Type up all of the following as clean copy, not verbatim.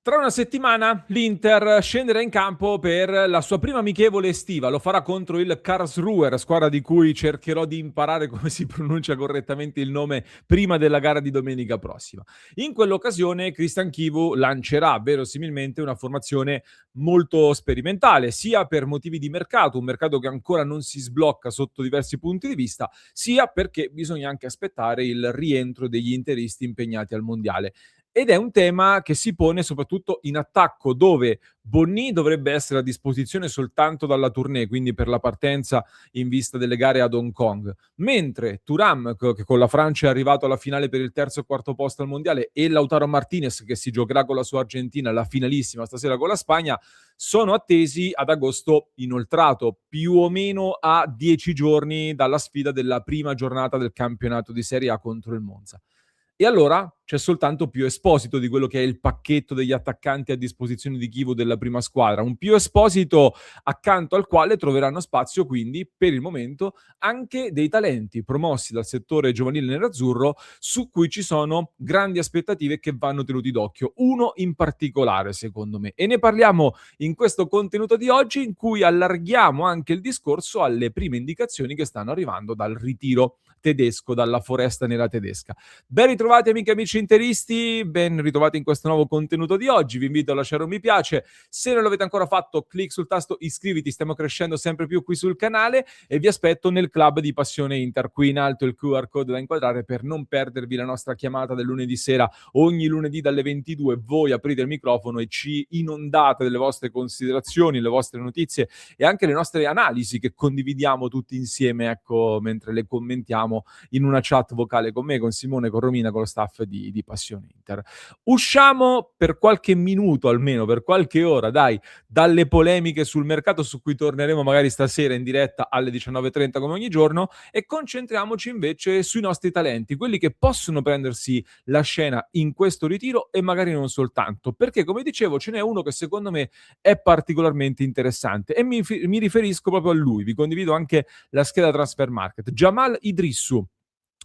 Tra una settimana l'Inter scenderà in campo per la sua prima amichevole estiva. Lo farà contro il Karlsruher, squadra di cui cercherò di imparare come si pronuncia correttamente il nome prima della gara di domenica prossima. In quell'occasione Christian Chivu lancerà verosimilmente una formazione molto sperimentale, sia per motivi di mercato, un mercato che ancora non si sblocca sotto diversi punti di vista, sia perché bisogna anche aspettare il rientro degli interisti impegnati al mondiale. Ed è un tema che si pone soprattutto in attacco, dove Bonni dovrebbe essere a disposizione soltanto dalla tournée, quindi per la partenza in vista delle gare ad Hong Kong, mentre Thuram, che con la Francia è arrivato alla finale per il terzo e quarto posto al mondiale, e Lautaro Martinez, che si giocherà con la sua Argentina la finalissima stasera con la Spagna, sono attesi ad agosto inoltrato, più o meno a 10 giorni dalla sfida della prima giornata del campionato di Serie A contro il Monza. E allora c'è soltanto Pio Esposito di quello che è il pacchetto degli attaccanti a disposizione di Chievo della prima squadra. Un Pio Esposito accanto al quale troveranno spazio quindi, per il momento, anche dei talenti promossi dal settore giovanile nerazzurro su cui ci sono grandi aspettative che vanno tenuti d'occhio. Uno in particolare, secondo me. E ne parliamo in questo contenuto di oggi, in cui allarghiamo anche il discorso alle prime indicazioni che stanno arrivando dal ritiro tedesco, dalla foresta nera tedesca. Ben ritrovati amiche e amici interisti, ben ritrovati in questo nuovo contenuto di oggi. Vi invito a lasciare un mi piace. Se non l'avete ancora fatto, clic sul tasto iscriviti, stiamo crescendo sempre più qui sul canale e vi aspetto nel club di Passione Inter. Qui in alto il QR code da inquadrare per non perdervi la nostra chiamata del lunedì sera. Ogni lunedì dalle 22 voi aprite il microfono e ci inondate delle vostre considerazioni, le vostre notizie e anche le nostre analisi che condividiamo tutti insieme, ecco, mentre le commentiamo in una chat vocale con me, con Simone, con Romina, con lo staff di Passione Inter. Usciamo per qualche minuto, almeno per qualche ora, dai, dalle polemiche sul mercato, su cui torneremo magari stasera in diretta alle 19:30 come ogni giorno, e concentriamoci invece sui nostri talenti, quelli che possono prendersi la scena in questo ritiro e magari non soltanto, perché come dicevo ce n'è uno che secondo me è particolarmente interessante e mi riferisco proprio a lui. Vi condivido anche la scheda Transfer Market. Jamal Idrissu,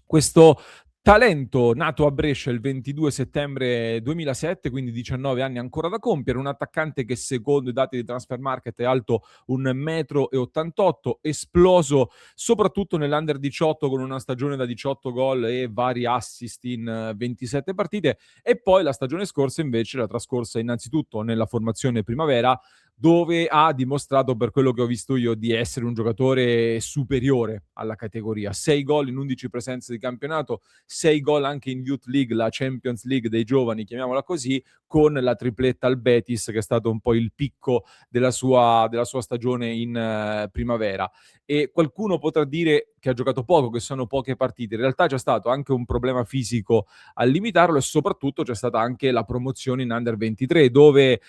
questo talento nato a Brescia il 22 settembre 2007, quindi 19 anni ancora da compiere, un attaccante che secondo i dati di Transfer Market è alto 1,88 m, esploso soprattutto nell'Under 18 con una stagione da 18 gol e vari assist in 27 partite, e poi la stagione scorsa invece l'ha trascorsa innanzitutto nella formazione primavera, dove ha dimostrato, per quello che ho visto io, di essere un giocatore superiore alla categoria. 6 gol in 11 presenze di campionato, 6 gol anche in Youth League, la Champions League dei giovani, chiamiamola così, con la tripletta al Betis, che è stato un po' il picco della sua stagione in primavera. E qualcuno potrà dire che ha giocato poco, che sono poche partite. In realtà c'è stato anche un problema fisico a limitarlo e soprattutto c'è stata anche la promozione in Under 23, dove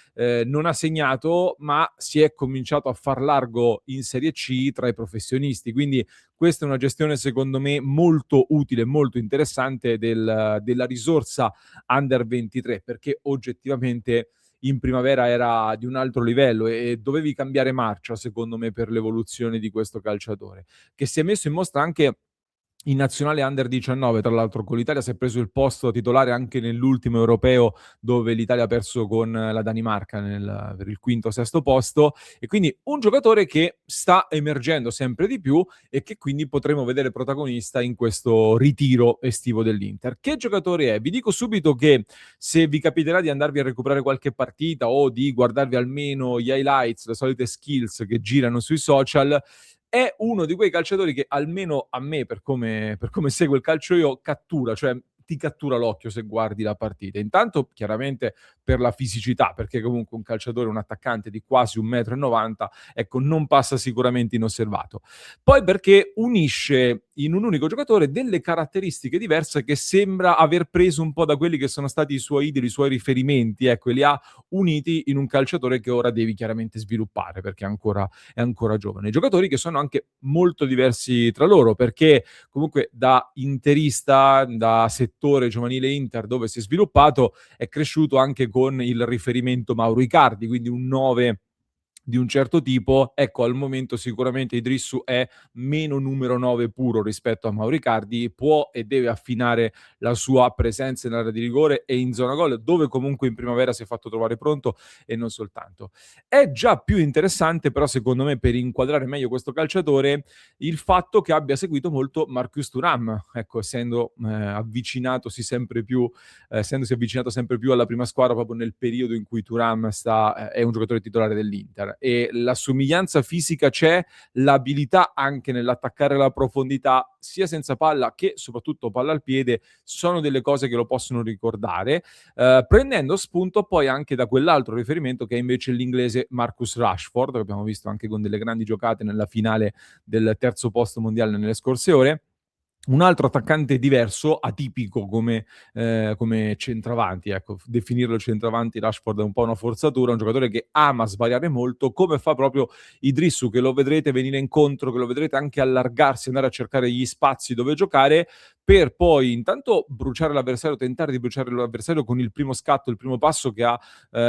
non ha segnato, ma si è cominciato a far largo in Serie C tra i professionisti. Quindi questa è una gestione secondo me molto utile, molto interessante della risorsa Under 23, perché oggettivamente in primavera era di un altro livello e dovevi cambiare marcia secondo me per l'evoluzione di questo calciatore, che si è messo in mostra anche in nazionale Under 19. Tra l'altro con l'Italia si è preso il posto titolare anche nell'ultimo europeo, dove l'Italia ha perso con la Danimarca per il quinto o sesto posto, e quindi un giocatore che sta emergendo sempre di più e che quindi potremo vedere protagonista in questo ritiro estivo dell'Inter. Che giocatore è? Vi dico subito che, se vi capiterà di andarvi a recuperare qualche partita o di guardarvi almeno gli highlights, le solite skills che girano sui social, è uno di quei calciatori che, almeno a me, per come seguo il calcio io, cattura, cioè ti cattura l'occhio se guardi la partita. Intanto chiaramente per la fisicità, perché comunque un calciatore, un attaccante di quasi 1,90 m, ecco, non passa sicuramente inosservato. Poi perché unisce in un unico giocatore delle caratteristiche diverse che sembra aver preso un po' da quelli che sono stati i suoi idoli, i suoi riferimenti, ecco, e li ha uniti in un calciatore che ora devi chiaramente sviluppare, perché è ancora giovane. Giocatori che sono anche molto diversi tra loro, perché comunque da interista, da settore giovanile Inter dove si è sviluppato, è cresciuto anche con il riferimento Mauro Icardi, quindi un 9 di un certo tipo, ecco al momento sicuramente Idrissu è meno numero 9 puro rispetto a Mauro Icardi, può e deve affinare la sua presenza in area di rigore e in zona gol, dove comunque in primavera si è fatto trovare pronto e non soltanto. È già più interessante però secondo me per inquadrare meglio questo calciatore, il fatto che abbia seguito molto Marcus Thuram, ecco essendosi avvicinato sempre più alla prima squadra proprio nel periodo in cui Thuram è un giocatore titolare dell'Inter e la somiglianza fisica c'è, l'abilità anche nell'attaccare la profondità sia senza palla che soprattutto palla al piede sono delle cose che lo possono ricordare, prendendo spunto poi anche da quell'altro riferimento che è invece l'inglese Marcus Rashford, che abbiamo visto anche con delle grandi giocate nella finale del terzo posto mondiale nelle scorse ore. Un altro attaccante diverso, atipico come centravanti, ecco, definirlo centravanti Rashford è un po' una forzatura, un giocatore che ama svariare molto, come fa proprio Idrissu, che lo vedrete venire incontro, che lo vedrete anche allargarsi, andare a cercare gli spazi dove giocare, per poi intanto bruciare l'avversario, tentare di bruciare l'avversario con il primo scatto, il primo passo che ha,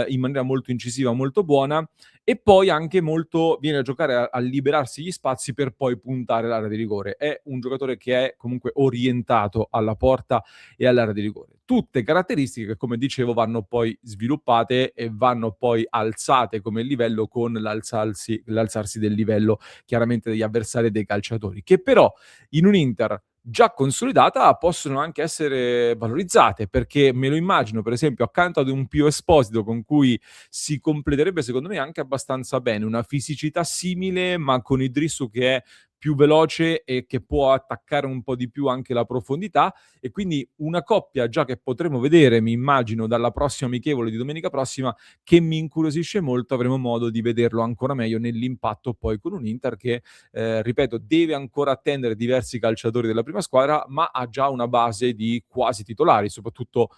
in maniera molto incisiva, molto buona, e poi anche molto viene a giocare a liberarsi gli spazi per poi puntare all'area di rigore. È un giocatore che è comunque orientato alla porta e all'area di rigore. Tutte caratteristiche che, come dicevo, vanno poi sviluppate e vanno poi alzate come livello con l'alzarsi del livello chiaramente degli avversari e dei calciatori, che però in un Inter già consolidata possono anche essere valorizzate, perché me lo immagino per esempio accanto ad un Pio Esposito con cui si completerebbe secondo me anche abbastanza bene, una fisicità simile ma con Idrissu che è più veloce e che può attaccare un po' di più anche la profondità e quindi una coppia già che potremo vedere, mi immagino, dalla prossima amichevole di domenica prossima, che mi incuriosisce molto, avremo modo di vederlo ancora meglio nell'impatto poi con un Inter che, ripeto, deve ancora attendere diversi calciatori della prima squadra, ma ha già una base di quasi titolari, soprattutto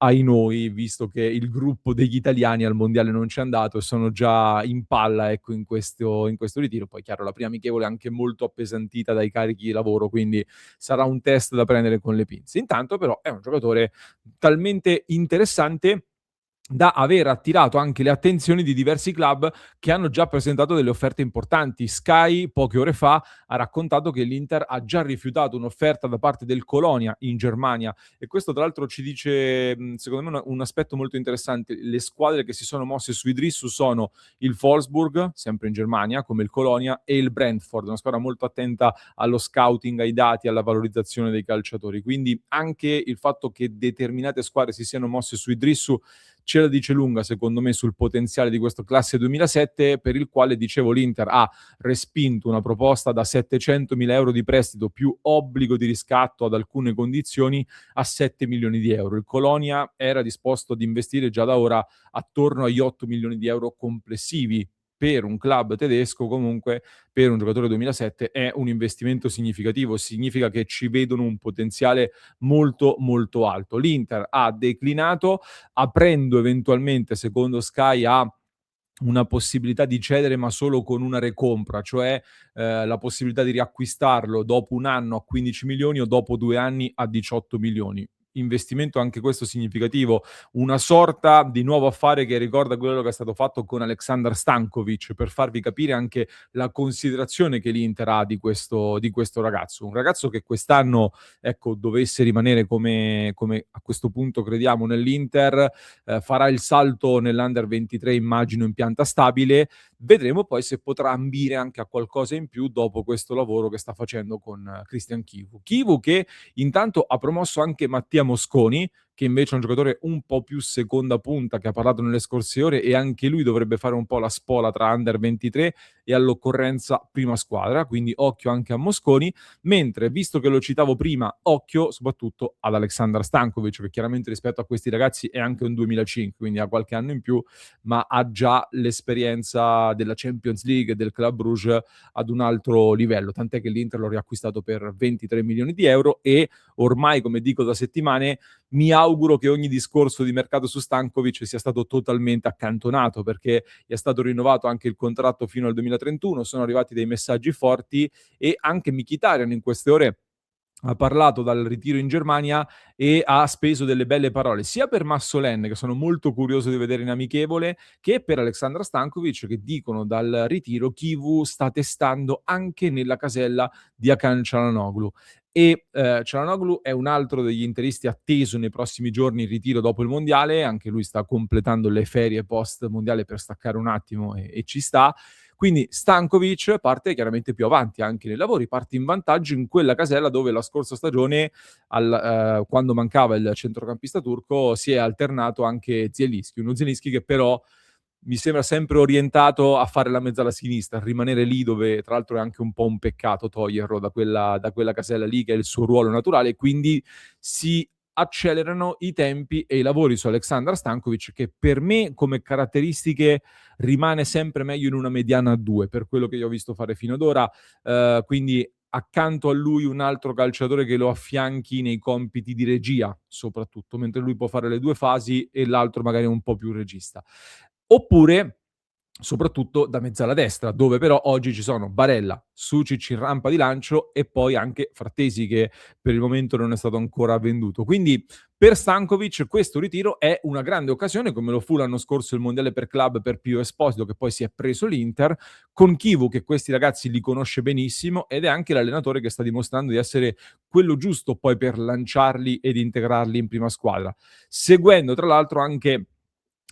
ai noi, visto che il gruppo degli italiani al mondiale non c'è andato e sono già in palla, ecco, in questo ritiro. Poi chiaro, la prima amichevole è anche molto appesantita dai carichi di lavoro, quindi sarà un test da prendere con le pinze. Intanto però è un giocatore talmente interessante da aver attirato anche le attenzioni di diversi club che hanno già presentato delle offerte importanti. Sky poche ore fa ha raccontato che l'Inter ha già rifiutato un'offerta da parte del Colonia in Germania e questo tra l'altro ci dice, secondo me un aspetto molto interessante. Le squadre che si sono mosse su Idrissu sono il Wolfsburg, sempre in Germania, come il Colonia, e il Brentford, una squadra molto attenta allo scouting, ai dati, alla valorizzazione dei calciatori. Quindi anche il fatto che determinate squadre si siano mosse su Idrissu ce la dice lunga secondo me sul potenziale di questo classe 2007 per il quale, dicevo, l'Inter ha respinto una proposta da 700.000 euro di prestito più obbligo di riscatto ad alcune condizioni a 7 milioni di euro. Il Colonia era disposto ad investire già da ora attorno agli 8 milioni di euro complessivi. Per un club tedesco, comunque, per un giocatore 2007 è un investimento significativo, significa che ci vedono un potenziale molto molto alto. L'Inter ha declinato aprendo eventualmente, secondo Sky, a una possibilità di cedere ma solo con una recompra, cioè la possibilità di riacquistarlo dopo 1 anno a 15 milioni o dopo 2 anni a 18 milioni. Investimento anche questo significativo, una sorta di nuovo affare che ricorda quello che è stato fatto con Aleksandar Stankovic, per farvi capire anche la considerazione che l'Inter ha di questo ragazzo. Un ragazzo che quest'anno, ecco, dovesse rimanere come a questo punto crediamo nell'Inter, farà il salto nell'Under 23 immagino in pianta stabile, vedremo poi se potrà ambire anche a qualcosa in più dopo questo lavoro che sta facendo con Christian Chivu. Chivu che intanto ha promosso anche Mattia Mosconi, che invece è un giocatore un po' più seconda punta, che ha parlato nelle scorse ore e anche lui dovrebbe fare un po' la spola tra Under 23 e all'occorrenza prima squadra, quindi occhio anche a Mosconi, mentre visto che lo citavo prima, occhio soprattutto ad Aleksandar Stankovic, che chiaramente rispetto a questi ragazzi è anche un 2005, quindi ha qualche anno in più, ma ha già l'esperienza della Champions League e del Club Brugge ad un altro livello, tant'è che l'Inter l'ho riacquistato per 23 milioni di euro e ormai, come dico da settimane, mi auguro che ogni discorso di mercato su Stankovic sia stato totalmente accantonato, perché è stato rinnovato anche il contratto fino al 2031, sono arrivati dei messaggi forti e anche Mkhitaryan in queste ore ha parlato dal ritiro in Germania e ha speso delle belle parole, sia per Massolen, che sono molto curioso di vedere in amichevole, che per Aleksandar Stankovic, che dicono dal ritiro Chivu sta testando anche nella casella di Hakan Çalhanoğlu. E Çalhanoğlu è un altro degli interisti atteso nei prossimi giorni in ritiro dopo il mondiale, anche lui sta completando le ferie post mondiale per staccare un attimo e ci sta. Quindi Stankovic parte chiaramente più avanti anche nei lavori, parte in vantaggio in quella casella dove la scorsa stagione, quando mancava il centrocampista turco, si è alternato anche Zielinski, uno Zielinski che però mi sembra sempre orientato a fare la mezzala sinistra, a rimanere lì dove tra l'altro è anche un po' un peccato toglierlo da quella casella lì che è il suo ruolo naturale, e quindi si accelerano i tempi e i lavori su Aleksandar Stankovic, che per me come caratteristiche rimane sempre meglio in una mediana a 2 per quello che io ho visto fare fino ad ora, quindi accanto a lui un altro calciatore che lo affianchi nei compiti di regia soprattutto, mentre lui può fare le 2 fasi e l'altro magari è un po' più regista. Oppure, soprattutto da mezzala destra, dove però oggi ci sono Barella, Sucic in rampa di lancio e poi anche Frattesi che per il momento non è stato ancora venduto. Quindi per Stankovic questo ritiro è una grande occasione, come lo fu l'anno scorso il mondiale per club per Pio Esposito, che poi si è preso l'Inter, con Chivu che questi ragazzi li conosce benissimo ed è anche l'allenatore che sta dimostrando di essere quello giusto poi per lanciarli ed integrarli in prima squadra, seguendo tra l'altro anche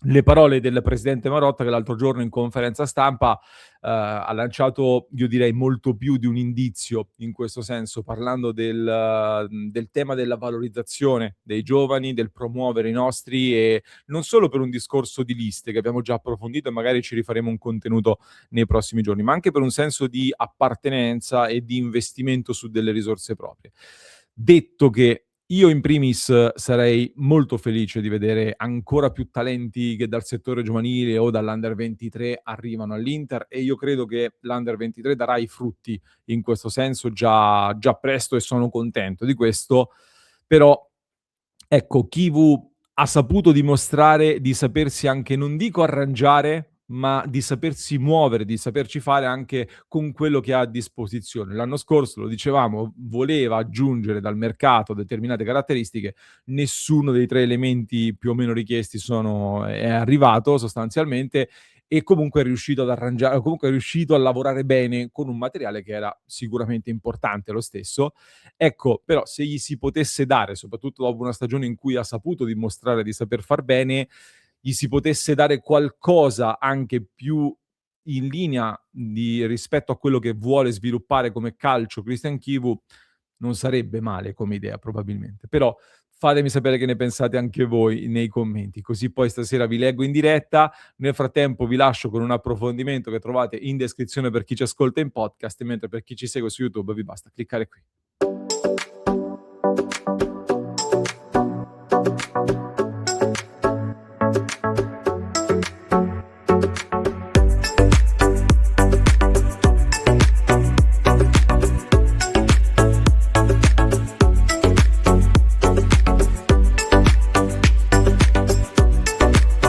le parole del presidente Marotta, che l'altro giorno in conferenza stampa ha lanciato, io direi, molto più di un indizio in questo senso, parlando del tema della valorizzazione dei giovani, del promuovere i nostri, e non solo per un discorso di liste che abbiamo già approfondito e magari ci rifaremo un contenuto nei prossimi giorni, ma anche per un senso di appartenenza e di investimento su delle risorse proprie. Detto che io in primis sarei molto felice di vedere ancora più talenti che dal settore giovanile o dall'Under 23 arrivano all'Inter, e io credo che l'Under 23 darà i frutti in questo senso già presto e sono contento di questo. Però ecco, Chivu ha saputo dimostrare di sapersi anche, non dico arrangiare, ma di sapersi muovere, di saperci fare anche con quello che ha a disposizione. L'anno scorso, lo dicevamo, voleva aggiungere dal mercato determinate caratteristiche, nessuno dei 3 elementi più o meno richiesti è arrivato sostanzialmente, e comunque è riuscito ad arrangiare, comunque è riuscito a lavorare bene con un materiale che era sicuramente importante lo stesso. Ecco, però se gli si potesse dare, soprattutto dopo una stagione in cui ha saputo dimostrare di saper far bene, gli si potesse dare qualcosa anche più in linea rispetto a quello che vuole sviluppare come calcio Christian Chivu, non sarebbe male come idea probabilmente. Però fatemi sapere che ne pensate anche voi nei commenti, così poi stasera vi leggo in diretta. Nel frattempo vi lascio con un approfondimento che trovate in descrizione per chi ci ascolta in podcast, mentre per chi ci segue su YouTube vi basta cliccare qui.